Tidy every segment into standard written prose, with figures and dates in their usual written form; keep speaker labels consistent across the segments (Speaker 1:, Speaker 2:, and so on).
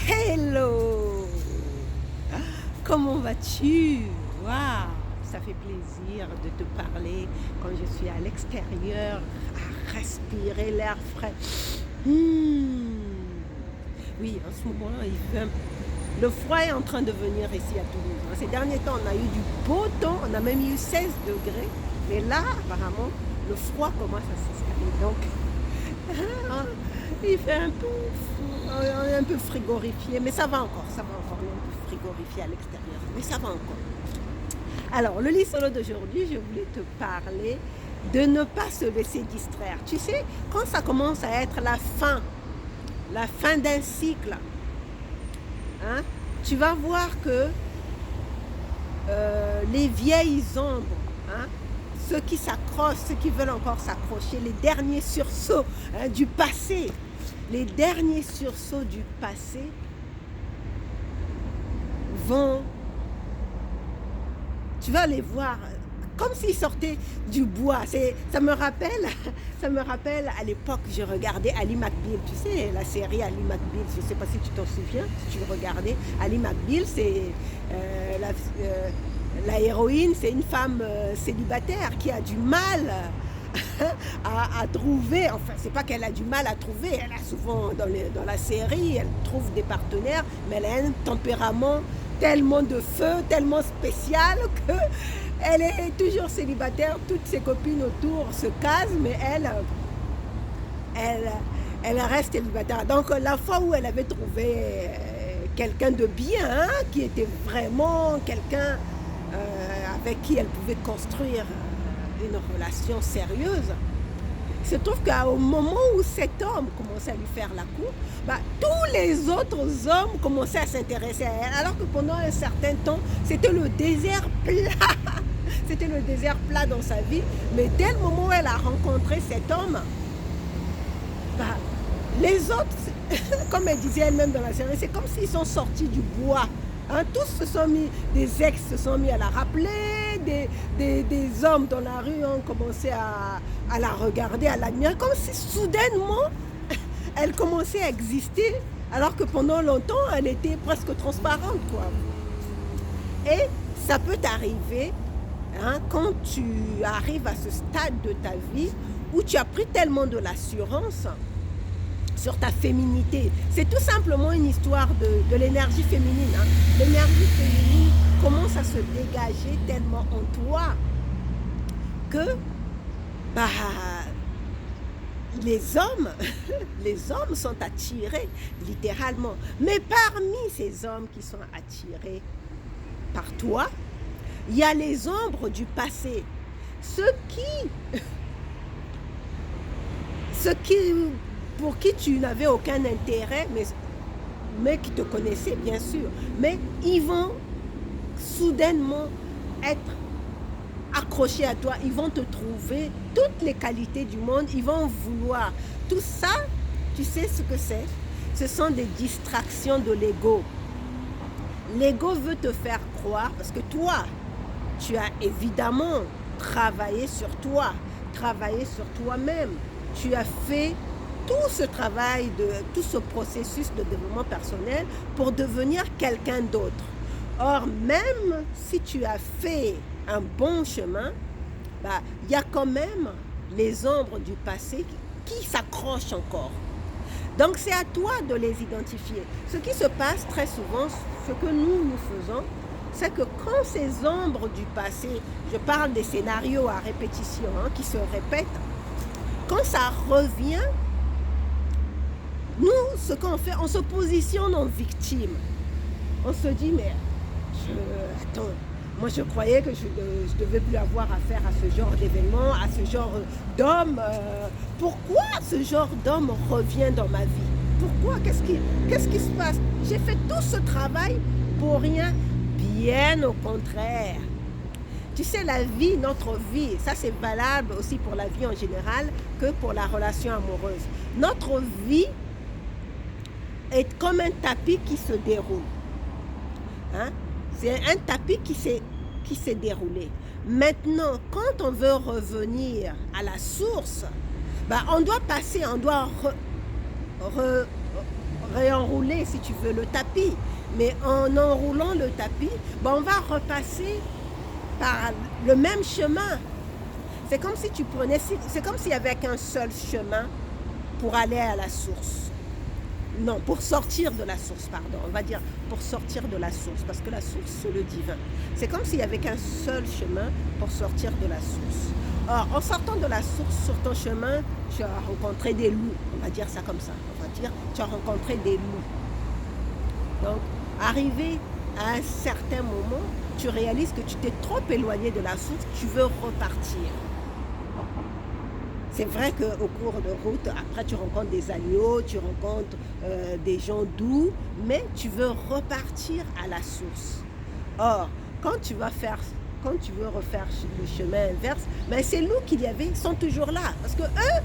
Speaker 1: Hello! Comment vas-tu? Waouh! Ça fait plaisir de te parler quand je suis à l'extérieur, à respirer l'air frais. Hmm. Oui, en ce moment, le froid est en train de venir ici à Toulouse. Ces derniers temps, on a eu du beau temps, on a même eu 16 degrés. Mais là, apparemment, le froid commence à s'installer. Donc, il fait on est un peu frigorifié, mais ça va encore, ça va encore. On est un peu frigorifié à l'extérieur, mais ça va encore. Alors, le lit solo d'aujourd'hui, je voulais te parler de ne pas se laisser distraire. Tu sais, quand ça commence à être la fin d'un cycle, hein, tu vas voir que les vieilles ombres, hein, ceux qui s'accrochent, ceux qui veulent encore s'accrocher, les derniers sursauts, hein, du passé, les derniers sursauts du passé vont, tu vas les voir comme s'ils sortaient du bois. Ça me rappelle, ça me rappelle à l'époque, je regardais Ali McBeal, tu sais, la série Ali McBeal, je ne sais pas si tu t'en souviens, si tu le regardais. Ali McBeal, c'est la héroïne, c'est une femme célibataire qui a du mal à trouver, enfin c'est pas qu'elle a du mal à trouver, elle a souvent dans la série, elle trouve des partenaires, mais elle a un tempérament tellement de feu, tellement spécial que elle est toujours célibataire, toutes ses copines autour se casent, mais elle reste célibataire. Donc la fois où elle avait trouvé quelqu'un de bien, hein, qui était vraiment quelqu'un avec qui elle pouvait construire une relation sérieuse, il se trouve qu'au moment où cet homme commençait à lui faire la cour, tous les autres hommes commençaient à s'intéresser à elle, alors que pendant un certain temps, c'était le désert plat. C'était le désert plat dans sa vie, mais dès le moment où elle a rencontré cet homme, les autres, comme elle disait elle-même dans la série, c'est comme s'ils sont sortis du bois. Hein, tous se sont mis, des ex se sont mis à la rappeler, des hommes dans la rue ont commencé à la regarder, à l'admirer, comme si soudainement elle commençait à exister, alors que pendant longtemps elle était presque transparente, quoi. Et ça peut t'arriver, hein, quand tu arrives à ce stade de ta vie où tu as pris tellement de l'assurance sur ta féminité. C'est tout simplement une histoire de l'énergie féminine. Hein. L'énergie féminine commence à se dégager tellement en toi que les hommes sont attirés littéralement. Mais parmi ces hommes qui sont attirés par toi, il y a les ombres du passé. Ceux qui pour qui tu n'avais aucun intérêt, mais qui te connaissaient bien sûr. Mais ils vont soudainement être accrochés à toi, ils vont te trouver toutes les qualités du monde, ils vont vouloir. Tout ça, tu sais ce que c'est? Ce sont des distractions de l'ego. L'ego veut te faire croire, parce que toi, tu as évidemment travaillé sur toi, travaillé sur toi-même. Tu as fait tout ce travail, tout ce processus de développement personnel pour devenir quelqu'un d'autre. Or, même si tu as fait un bon chemin, y a quand même les ombres du passé qui s'accrochent encore. Donc, c'est à toi de les identifier. Ce qui se passe très souvent, ce que nous faisons, c'est que quand ces ombres du passé, je parle des scénarios à répétition, hein, qui se répètent, quand ça revient, nous, ce qu'on fait, on se positionne en victime. On se dit, mais attends, moi je croyais que je ne devais plus avoir affaire à ce genre d'événement, à ce genre d'homme. Pourquoi ce genre d'homme revient dans ma vie? Pourquoi? Qu'est-ce qui se passe? J'ai fait tout ce travail pour rien. Bien au contraire. Tu sais, la vie, notre vie, ça c'est valable aussi pour la vie en général que pour la relation amoureuse. Notre vie est comme un tapis qui se déroule. Hein? C'est un tapis qui s'est déroulé. Maintenant, quand on veut revenir à la source, on doit passer, on doit réenrouler, si tu veux, le tapis. Mais en enroulant le tapis, ben, on va repasser par le même chemin. C'est comme si tu prenais, c'est comme s'il y avait qu'un seul chemin pour aller à la source. Non, pour sortir de la source, pardon. On va dire pour sortir de la source, parce que la source, c'est le divin. C'est comme s'il n'y avait qu'un seul chemin pour sortir de la source. Or, en sortant de la source, sur ton chemin, tu as rencontré des loups. On va dire ça comme ça. On va dire, tu as rencontré des loups. Donc, arrivé à un certain moment, tu réalises que tu t'es trop éloigné de la source, tu veux repartir. C'est vrai qu'au cours de route, après tu rencontres des agneaux, tu rencontres des gens doux, mais tu veux repartir à la source. Or, quand tu veux refaire le chemin inverse, ben ces loups qu'il y avait sont toujours là. Parce que eux,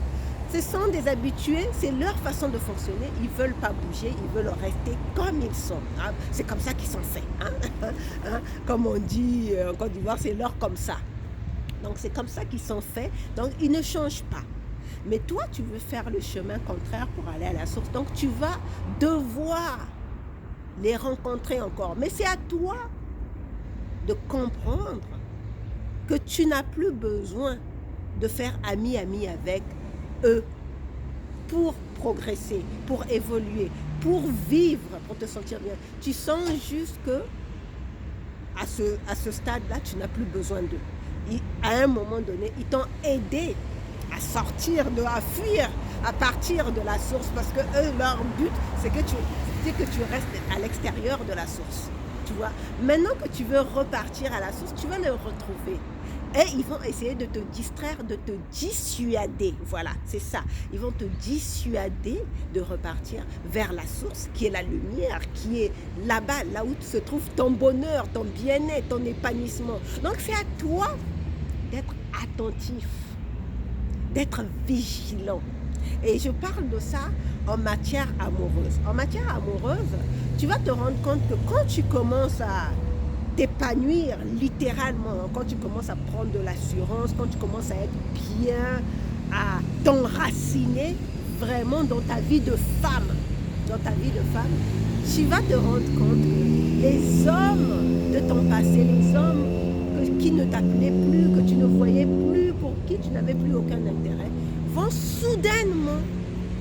Speaker 1: ce sont des habitués, c'est leur façon de fonctionner. Ils ne veulent pas bouger, ils veulent rester comme ils sont. Hein. C'est comme ça qu'ils sont faits. Hein. Comme on dit en Côte d'Ivoire, c'est leur comme ça. Donc c'est comme ça qu'ils sont faits, donc ils ne changent pas. Mais toi, tu veux faire le chemin contraire pour aller à la source. Donc tu vas devoir les rencontrer encore. Mais c'est à toi de comprendre que tu n'as plus besoin de faire ami-ami avec eux pour progresser, pour évoluer, pour vivre, pour te sentir bien. Tu sens juste que à ce stade-là, tu n'as plus besoin d'eux. À un moment donné, ils t'ont aidé à sortir, à fuir, à partir de la source, parce que eux, leur but, c'est que tu restes à l'extérieur de la source. Tu vois, maintenant que tu veux repartir à la source, tu vas les retrouver. Et ils vont essayer de te distraire, de te dissuader. Voilà, c'est ça. Ils vont te dissuader de repartir vers la source, qui est la lumière, qui est là-bas, là où se trouve ton bonheur, ton bien-être, ton épanouissement. Donc c'est à toi d'être attentif, d'être vigilant. Et je parle de ça en matière amoureuse. En matière amoureuse, tu vas te rendre compte que quand tu commences à t'épanouir littéralement, quand tu commences à prendre de l'assurance, quand tu commences à être bien, à t'enraciner vraiment dans ta vie de femme, tu vas te rendre compte que les hommes de ton passé, les hommes qui ne t'appelaient plus, que tu ne voyais plus, pour qui tu n'avais plus aucun intérêt, vont soudainement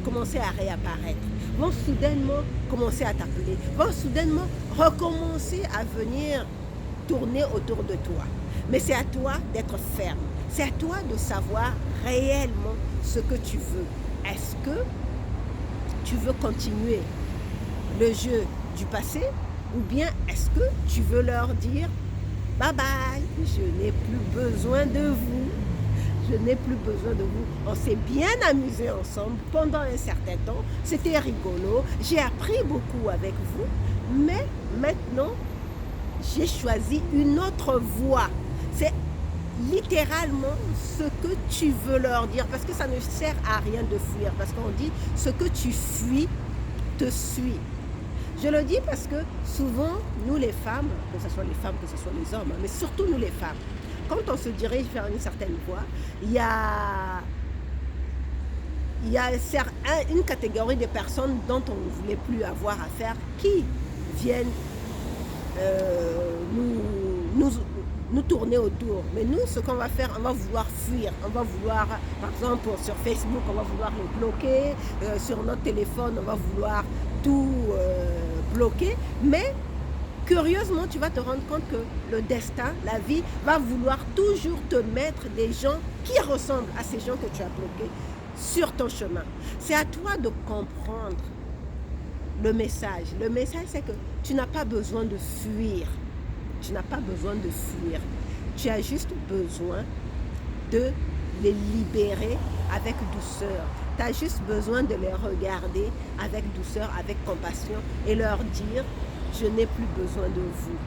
Speaker 1: commencer à réapparaître, vont soudainement commencer à t'appeler, vont soudainement recommencer à venir tourner autour de toi. Mais c'est à toi d'être ferme. C'est à toi de savoir réellement ce que tu veux. Est-ce que tu veux continuer le jeu du passé ou bien est-ce que tu veux leur dire bye bye, je n'ai plus besoin de vous. Je n'ai plus besoin de vous. On s'est bien amusé ensemble pendant un certain temps. C'était rigolo. J'ai appris beaucoup avec vous. Mais maintenant, j'ai choisi une autre voie. C'est littéralement ce que tu veux leur dire. Parce que ça ne sert à rien de fuir. Parce qu'on dit, ce que tu fuis te suit. Je le dis parce que souvent, nous les femmes, que ce soit les femmes, que ce soit les hommes, mais surtout nous les femmes, quand on se dirige vers une certaine voie, il y a une catégorie de personnes dont on ne voulait plus avoir affaire qui viennent nous tourner autour. Mais nous, ce qu'on va faire, on va vouloir fuir. On va vouloir, par exemple, sur Facebook, on va vouloir les bloquer. Sur notre téléphone, on va vouloir tout bloquer. Mais curieusement, tu vas te rendre compte que le destin, la vie, va vouloir toujours te mettre des gens qui ressemblent à ces gens que tu as bloqués sur ton chemin. C'est à toi de comprendre le message. Le message, c'est que tu n'as pas besoin de fuir. Tu n'as pas besoin de fuir. Tu as juste besoin de les libérer avec douceur. Tu as juste besoin de les regarder avec douceur, avec compassion et leur dire « Je n'ai plus besoin de vous.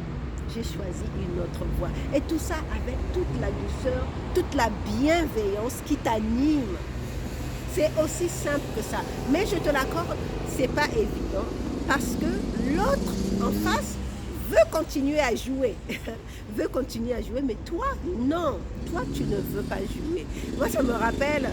Speaker 1: J'ai choisi une autre voie. » Et tout ça avec toute la douceur, toute la bienveillance qui t'anime. C'est aussi simple que ça. Mais je te l'accorde, ce n'est pas évident parce que l'autre en face veut continuer à jouer. Veut continuer à jouer, mais toi, non. Toi, tu ne veux pas jouer. Moi, ça me rappelle,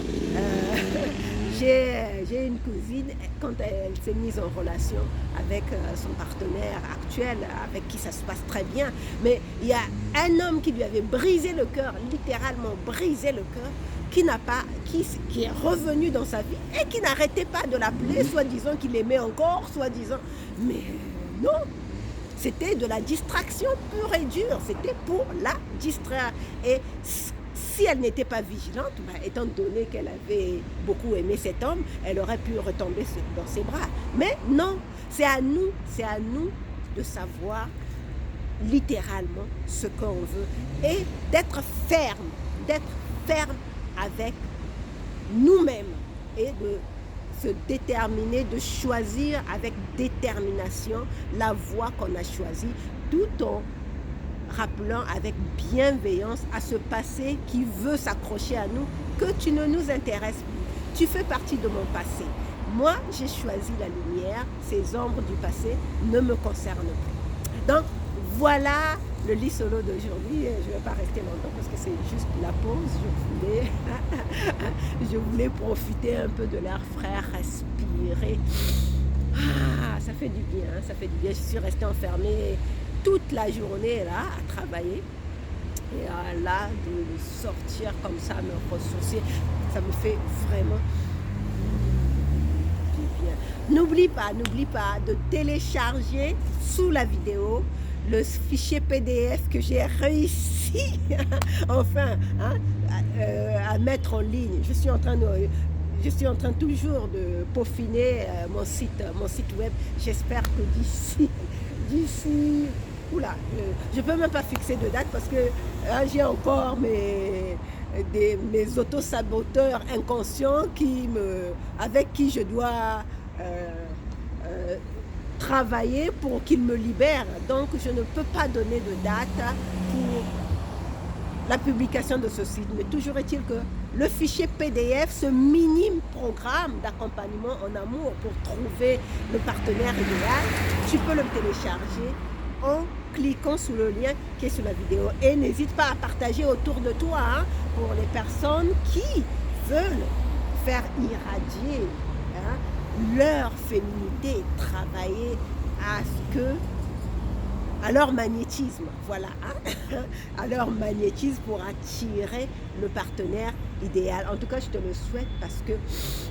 Speaker 1: J'ai une cousine, quand elle s'est mise en relation avec son partenaire actuel, avec qui ça se passe très bien, mais il y a un homme qui lui avait brisé le cœur, littéralement brisé le cœur, qui est revenu dans sa vie et qui n'arrêtait pas de l'appeler, soi-disant qu'il aimait encore, soi-disant. Mais non, c'était de la distraction pure et dure, c'était pour la distraire. Et si elle n'était pas vigilante, étant donné qu'elle avait beaucoup aimé cet homme, elle aurait pu retomber dans ses bras. Mais non, c'est à nous de savoir littéralement ce qu'on veut et d'être ferme avec nous-mêmes et de se déterminer, de choisir avec détermination la voie qu'on a choisie, tout en rappelant avec bienveillance à ce passé qui veut s'accrocher à nous que tu ne nous intéresses plus. Tu fais partie de mon passé. Moi, j'ai choisi la lumière. Ces ombres du passé ne me concernent plus. Donc, voilà le lit solo d'aujourd'hui. Je ne vais pas rester longtemps parce que c'est juste la pause. Je voulais profiter un peu de l'air frais, respirer. Ah, ça fait du bien, ça fait du bien. Je suis restée enfermée toute la journée là à travailler. Et là, de sortir comme ça, me ressourcer, ça me fait vraiment du bien. N'oublie pas de télécharger sous la vidéo le fichier PDF que j'ai réussi enfin à mettre en ligne. Je suis en train toujours de peaufiner mon site web. J'espère que d'ici, oula, je ne peux même pas fixer de date parce que j'ai encore mes autosaboteurs inconscients avec qui je dois travailler pour qu'ils me libèrent. Donc, je ne peux pas donner de date pour la publication de ce site. Mais toujours est-il que le fichier PDF, ce minime programme d'accompagnement en amour pour trouver le partenaire idéal, tu peux le télécharger en cliquant sur le lien qui est sur la vidéo. Et n'hésite pas à partager autour de toi pour les personnes qui veulent faire irradier leur féminité, travailler à leur magnétisme, voilà, à leur magnétisme pour attirer le partenaire idéal. En tout cas, je te le souhaite parce que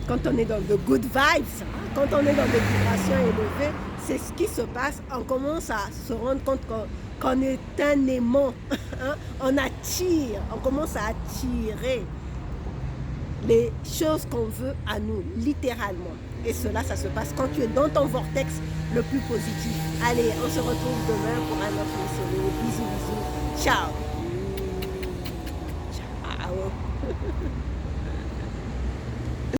Speaker 1: quand on est dans de good vibes, quand on est dans des vibrations élevées, c'est ce qui se passe. On commence à se rendre compte qu'on est un aimant. On commence à attirer les choses qu'on veut à nous, littéralement. Et cela, ça se passe quand tu es dans ton vortex le plus positif. Allez, on se retrouve demain pour un autre solo. Bisous, bisous. Ciao. Ciao.